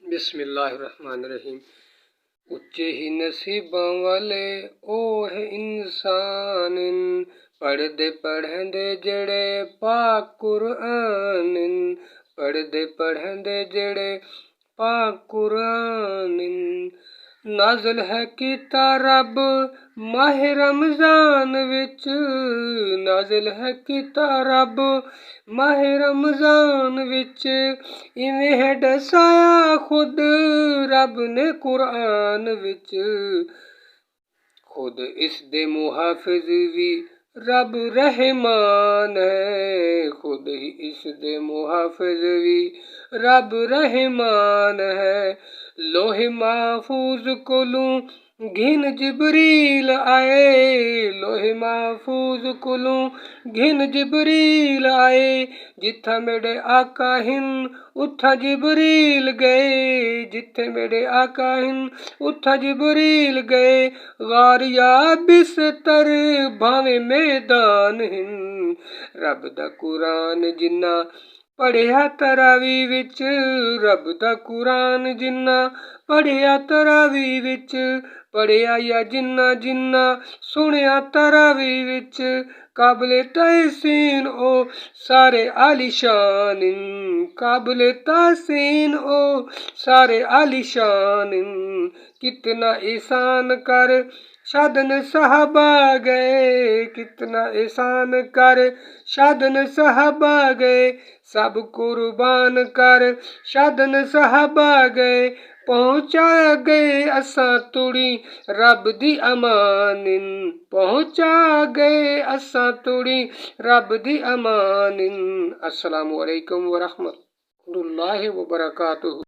बिस्मिल्लाहिर्रहमानिर्रहीम। उच्चे ही नसीबां वाले ओ है इंसान, पढ़दे पढ़ंदे जेड़े पाक कुरआन, पढ़दे पढ़ंदे जेड़े पाक कुरआन। नाज़िल है कीता रब माहे रमज़ान विच, नाज़िल है कीता रब माहे रमज़ान विच। इवें है दसाया खुद रब ने कुरआन विच, खुद इस दे मुहाफिज भी रब रहमान है, खुद ही इस दे मुहाफिज भी रब रहमान है। लोहे महफूज कोलों घिन जिबरील आए, लोहे महफूज कोलों घिन जिबरील आए। जिथा मेरे आका हिन उथा जिबरील गए, जिथे मेरे आका हिन उथा जिबरील गए। गार या बिस्तर भावे मैदान हिन, रब दा कुरान जिन्ना पढ़िया तरावी विच, रब दा कुरान जिन्ना पढ़िया तरावी विच। पढ़िया या जिन्ना जिन्ना सुनिया तरावी विच, काबिले तहसीन ओ सारे आलिशान, काबिले तहसीन ओ सारे आलिशान। कितना एहसान कर शादन साहबा गए, कितना एहसान कर शादन साहबा गए। सब कुर्बान कर शादन साहबा गए, पहुंचा गए असां तुड़ी रब दी अमान, पहुंचा गए असां तुड़ी रब दी अमान। अस्सलामु अलैकुम व रहमतुल्लाहि व बरकातुहू।